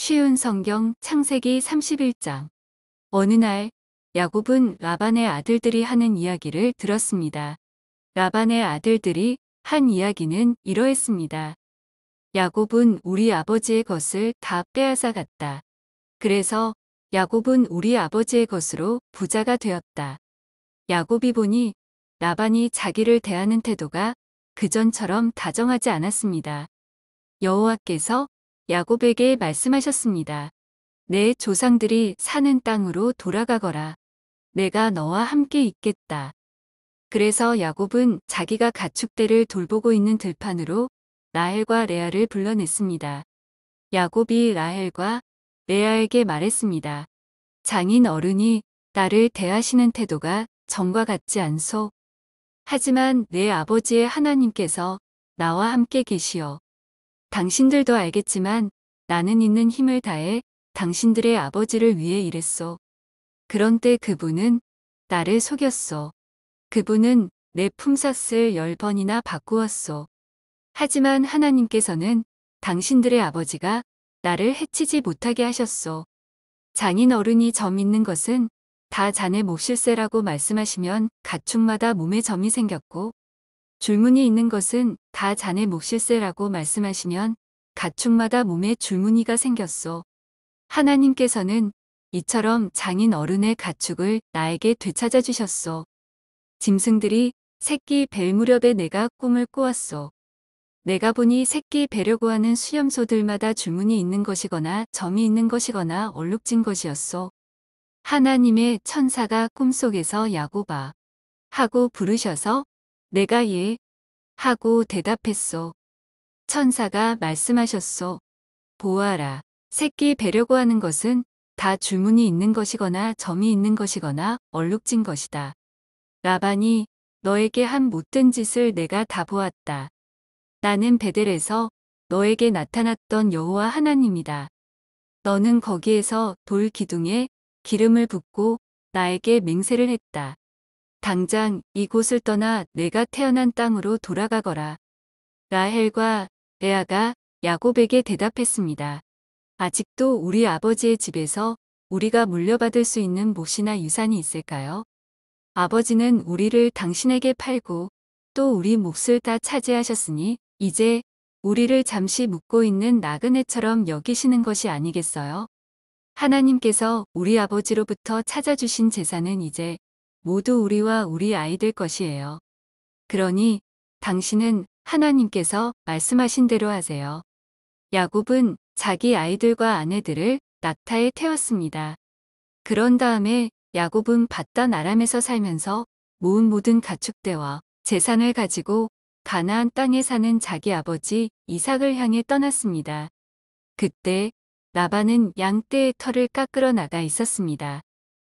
쉬운 성경 창세기 31장. 어느 날 야곱은 라반의 아들들이 하는 이야기를 들었습니다. 라반의 아들들이 한 이야기는 이러했습니다. 야곱은 우리 아버지의 것을 다 빼앗아 갔다. 그래서 야곱은 우리 아버지의 것으로 부자가 되었다. 야곱이 보니 라반이 자기를 대하는 태도가 그전처럼 다정하지 않았습니다. 여호와께서 야곱에게 말씀하셨습니다. 내 조상들이 사는 땅으로 돌아가거라. 내가 너와 함께 있겠다. 그래서 야곱은 자기가 가축대를 돌보고 있는 들판으로 라헬과 레아를 불러냈습니다. 야곱이 라헬과 레아에게 말했습니다. 장인 어른이 나를 대하시는 태도가 전과 같지 않소. 하지만 내 아버지의 하나님께서 나와 함께 계시오. 당신들도 알겠지만 나는 있는 힘을 다해 당신들의 아버지를 위해 일했소. 그런데 그분은 나를 속였소. 그분은 내 품삯을 10번이나 바꾸었소. 하지만 하나님께서는 당신들의 아버지가 나를 해치지 못하게 하셨소. 장인 어른이 점 있는 것은 다 자네 몫일세라고 말씀하시면 가축마다 몸에 점이 생겼고, 줄무늬 있는 것은 다 자네 몫일세라고 말씀하시면 가축마다 몸에 줄무늬가 생겼소. 하나님께서는 이처럼 장인 어른의 가축을 나에게 되찾아 주셨소. 짐승들이 새끼 뵐 무렵에 내가 꿈을 꾸었소. 내가 보니 새끼 뵈려고 하는 수염소들마다 줄무늬 있는 것이거나 점이 있는 것이거나 얼룩진 것이었소. 하나님의 천사가 꿈속에서 야곱아 하고 부르셔서 내가 예 하고 대답했소. 천사가 말씀하셨소. 보아라. 새끼 뵈려고 하는 것은 다 줄무늬 있는 것이거나 점이 있는 것이거나 얼룩진 것이다. 라반이 너에게 한 못된 짓을 내가 다 보았다. 나는 베델에서 너에게 나타났던 여호와 하나님이다. 너는 거기에서 돌 기둥에 기름을 붓고 나에게 맹세를 했다. 당장 이곳을 떠나 내가 태어난 땅으로 돌아가거라. 라헬과 레아가 야곱에게 대답했습니다. 아직도 우리 아버지의 집에서 우리가 물려받을 수 있는 몫이나 유산이 있을까요? 아버지는 우리를 당신에게 팔고 또 우리 몫을 다 차지하셨으니 이제 우리를 잠시 묵고 있는 나그네처럼 여기시는 것이 아니겠어요? 하나님께서 우리 아버지로부터 찾아주신 재산은 이제 모두 우리와 우리 아이들 것이에요. 그러니 당신은 하나님께서 말씀하신 대로 하세요. 야곱은 자기 아이들과 아내들을 낙타에 태웠습니다. 그런 다음에 야곱은 밧단 아람에서 살면서 모은 모든 가축대와 재산을 가지고 가나안 땅에 사는 자기 아버지 이삭을 향해 떠났습니다. 그때 라반은 양떼의 털을 깎으러 나가 있었습니다.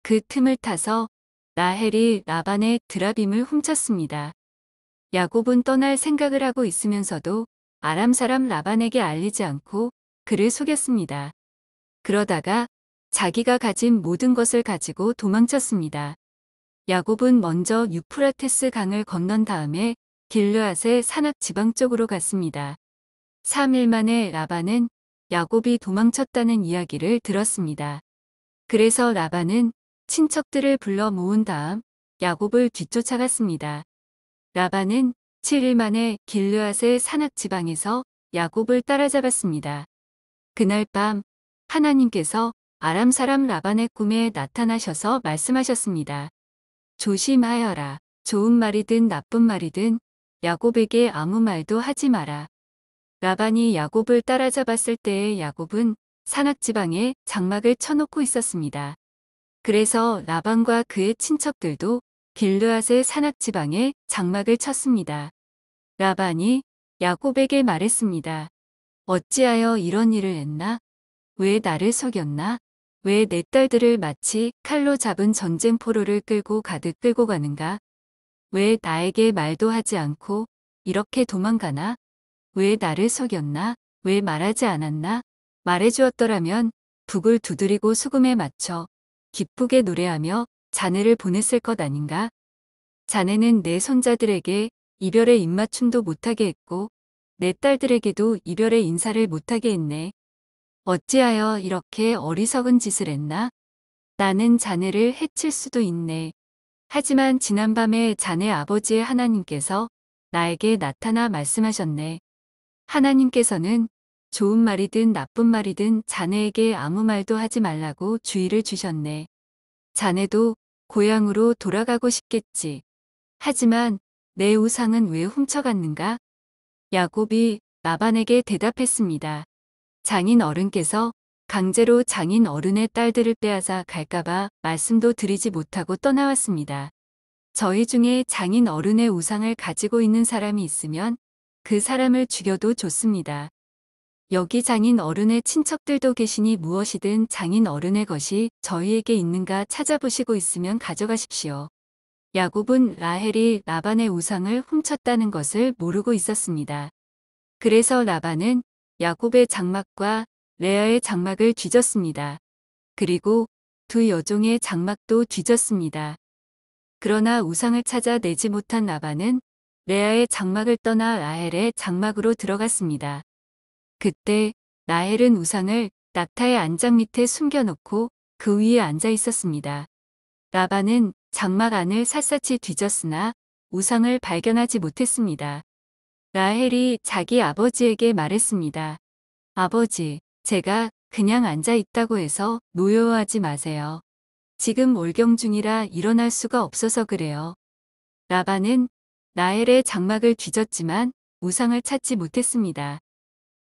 그 틈을 타서 라헬이 라반의 드라빔을 훔쳤습니다. 야곱은 떠날 생각을 하고 있으면서도 아람 사람 라반에게 알리지 않고 그를 속였습니다. 그러다가 자기가 가진 모든 것을 가지고 도망쳤습니다. 야곱은 먼저 유프라테스 강을 건넌 다음에 길르앗의 산악 지방 쪽으로 갔습니다. 3일 만에 라반은 야곱이 도망쳤다는 이야기를 들었습니다. 그래서 라반은 친척들을 불러 모은 다음 야곱을 뒤쫓아갔습니다. 라반은 7일 만에 길르앗의 산악 지방에서 야곱을 따라잡았습니다. 그날 밤 하나님께서 아람 사람 라반의 꿈에 나타나셔서 말씀하셨습니다. 조심하여라. 좋은 말이든 나쁜 말이든 야곱에게 아무 말도 하지 마라. 라반이 야곱을 따라잡았을 때에 야곱은 산악 지방에 장막을 쳐놓고 있었습니다. 그래서 라반과 그의 친척들도 길르앗의 산악 지방에 장막을 쳤습니다. 라반이 야곱에게 말했습니다. 어찌하여 이런 일을 했나? 왜 나를 속였나? 왜 내 딸들을 마치 칼로 잡은 전쟁 포로를 끌고 가듯 끌고 가는가? 왜 나에게 말도 하지 않고 이렇게 도망가나? 왜 나를 속였나? 왜 말하지 않았나? 말해주었더라면 북을 두드리고 수금에 맞춰 기쁘게 노래하며 자네를 보냈을 것 아닌가? 자네는 내 손자들에게 이별의 입맞춤도 못하게 했고 내 딸들에게도 이별의 인사를 못하게 했네. 어찌하여 이렇게 어리석은 짓을 했나? 나는 자네를 해칠 수도 있네. 하지만 지난밤에 자네 아버지의 하나님께서 나에게 나타나 말씀하셨네. 하나님께서는 좋은 말이든 나쁜 말이든 자네에게 아무 말도 하지 말라고 주의를 주셨네. 자네도 고향으로 돌아가고 싶겠지. 하지만 내 우상은 왜 훔쳐갔는가? 야곱이 라반에게 대답했습니다. 장인 어른께서 강제로 장인 어른의 딸들을 빼앗아 갈까봐 말씀도 드리지 못하고 떠나왔습니다. 저희 중에 장인 어른의 우상을 가지고 있는 사람이 있으면 그 사람을 죽여도 좋습니다. 여기 장인 어른의 친척들도 계시니 무엇이든 장인 어른의 것이 저희에게 있는가 찾아보시고 있으면 가져가십시오. 야곱은 라헬이 라반의 우상을 훔쳤다는 것을 모르고 있었습니다. 그래서 라반은 야곱의 장막과 레아의 장막을 뒤졌습니다. 그리고 두 여종의 장막도 뒤졌습니다. 그러나 우상을 찾아 내지 못한 라반은 레아의 장막을 떠나 라헬의 장막으로 들어갔습니다. 그때 라헬은 우상을 낙타의 안장 밑에 숨겨놓고 그 위에 앉아 있었습니다. 라반은 장막 안을 샅샅이 뒤졌으나 우상을 발견하지 못했습니다. 라헬이 자기 아버지에게 말했습니다. 아버지, 제가 그냥 앉아 있다고 해서 노여워하지 마세요. 지금 월경 중이라 일어날 수가 없어서 그래요. 라반은 라헬의 장막을 뒤졌지만 우상을 찾지 못했습니다.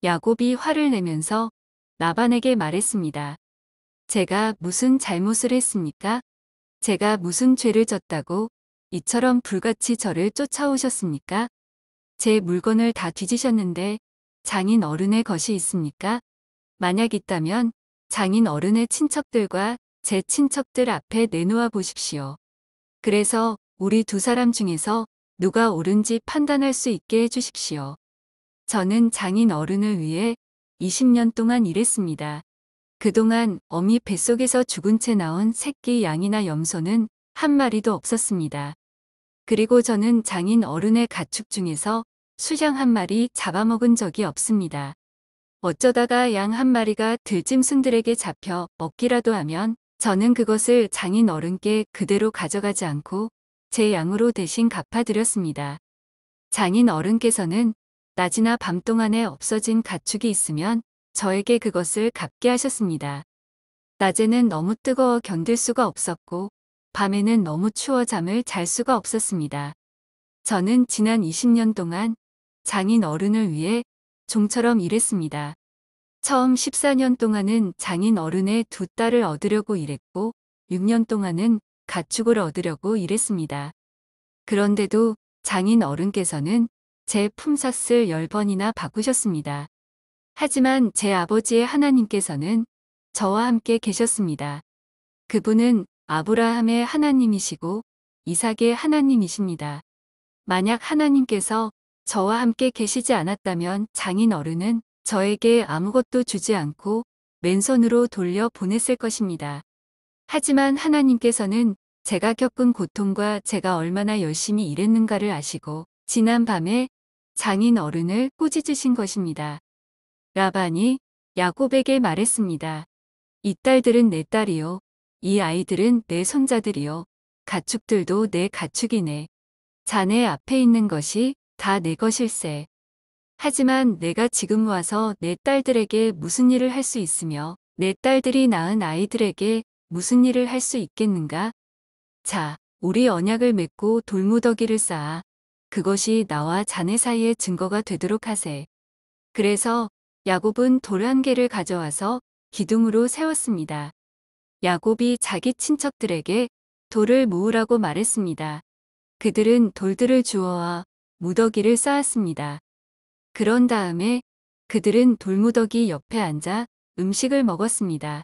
야곱이 화를 내면서 라반에게 말했습니다. 제가 무슨 잘못을 했습니까? 제가 무슨 죄를 졌다고 이처럼 불같이 저를 쫓아오셨습니까? 제 물건을 다 뒤지셨는데 장인 어른의 것이 있습니까? 만약 있다면 장인 어른의 친척들과 제 친척들 앞에 내놓아 보십시오. 그래서 우리 두 사람 중에서 누가 옳은지 판단할 수 있게 해주십시오. 저는 장인 어른을 위해 20년 동안 일했습니다. 그동안 어미 뱃속에서 죽은 채 나온 새끼 양이나 염소는 한 마리도 없었습니다. 그리고 저는 장인 어른의 가축 중에서 수양 한 마리 잡아먹은 적이 없습니다. 어쩌다가 양 한 마리가 들짐승들에게 잡혀 먹기라도 하면 저는 그것을 장인 어른께 그대로 가져가지 않고 제 양으로 대신 갚아드렸습니다. 장인 어른께서는 낮이나 밤 동안에 없어진 가축이 있으면 저에게 그것을 갚게 하셨습니다. 낮에는 너무 뜨거워 견딜 수가 없었고 밤에는 너무 추워 잠을 잘 수가 없었습니다. 저는 지난 20년 동안 장인 어른을 위해 종처럼 일했습니다. 처음 14년 동안은 장인 어른의 두 딸을 얻으려고 일했고 6년 동안은 가축을 얻으려고 일했습니다. 그런데도 장인 어른께서는 제 품삯을 10번이나 바꾸셨습니다. 하지만 제 아버지의 하나님께서는 저와 함께 계셨습니다. 그분은 아브라함의 하나님이시고 이삭의 하나님이십니다. 만약 하나님께서 저와 함께 계시지 않았다면 장인 어른은 저에게 아무것도 주지 않고 맨손으로 돌려 보냈을 것입니다. 하지만 하나님께서는 제가 겪은 고통과 제가 얼마나 열심히 일했는가를 아시고 지난 밤에 장인 어른을 꾸짖으신 것입니다. 라반이 야곱에게 말했습니다. 이 딸들은 내 딸이요. 이 아이들은 내 손자들이요. 가축들도 내 가축이네. 자네 앞에 있는 것이 다 내 것일세. 하지만 내가 지금 와서 내 딸들에게 무슨 일을 할 수 있으며 내 딸들이 낳은 아이들에게 무슨 일을 할 수 있겠는가? 자, 우리 언약을 맺고 돌무더기를 쌓아 그것이 나와 자네 사이의 증거가 되도록 하세. 그래서 야곱은 돌 한 개를 가져와서 기둥으로 세웠습니다. 야곱이 자기 친척들에게 돌을 모으라고 말했습니다. 그들은 돌들을 주워와 무더기를 쌓았습니다. 그런 다음에 그들은 돌무더기 옆에 앉아 음식을 먹었습니다.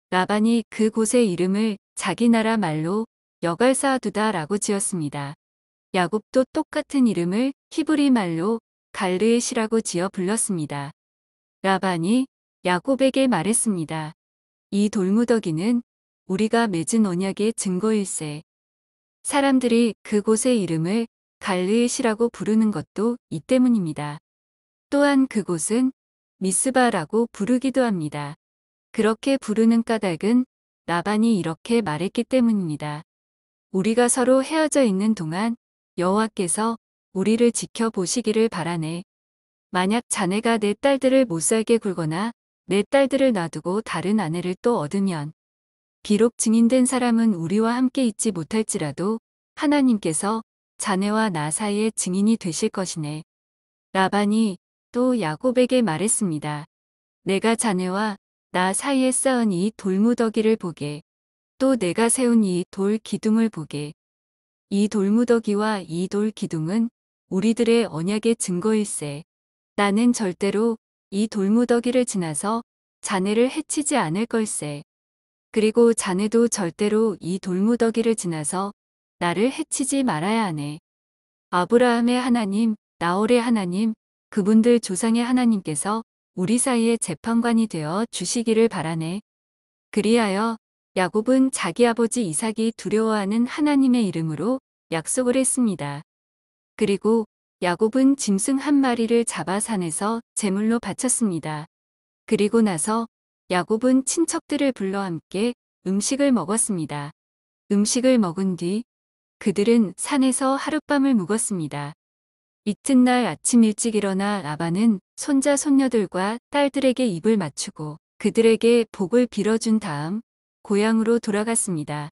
라반이 그곳의 이름을 자기 나라 말로 여갈사두다라고 지었습니다. 야곱도 똑같은 이름을 히브리 말로 갈르엣이라고 지어 불렀습니다. 라반이 야곱에게 말했습니다. 이 돌무더기는 우리가 맺은 언약의 증거일세. 사람들이 그곳의 이름을 갈르엣이라고 부르는 것도 이 때문입니다. 또한 그곳은 미스바라고 부르기도 합니다. 그렇게 부르는 까닭은 라반이 이렇게 말했기 때문입니다. 우리가 서로 헤어져 있는 동안 여호와께서 우리를 지켜보시기를 바라네. 만약 자네가 내 딸들을 못살게 굴거나 내 딸들을 놔두고 다른 아내를 또 얻으면 비록 증인된 사람은 우리와 함께 있지 못할지라도 하나님께서 자네와 나 사이의 증인이 되실 것이네. 라반이 또 야곱에게 말했습니다. 내가 자네와 나 사이에 쌓은 이 돌무더기를 보게. 또 내가 세운 이 돌 기둥을 보게. 이 돌무더기와 이 돌 기둥은 우리들의 언약의 증거일세. 나는 절대로 이 돌무더기를 지나서 자네를 해치지 않을 걸세. 그리고 자네도 절대로 이 돌무더기를 지나서 나를 해치지 말아야 하네. 아브라함의 하나님, 나홀의 하나님, 그분들 조상의 하나님께서 우리 사이의 재판관이 되어 주시기를 바라네. 그리하여 야곱은 자기 아버지 이삭이 두려워하는 하나님의 이름으로 약속을 했습니다. 그리고 야곱은 짐승 한 마리를 잡아 산에서 제물로 바쳤습니다. 그리고 나서 야곱은 친척들을 불러 함께 음식을 먹었습니다. 음식을 먹은 뒤 그들은 산에서 하룻밤을 묵었습니다. 이튿날 아침 일찍 일어나 라반은 손자 손녀들과 딸들에게 입을 맞추고 그들에게 복을 빌어준 다음 고향으로 돌아갔습니다.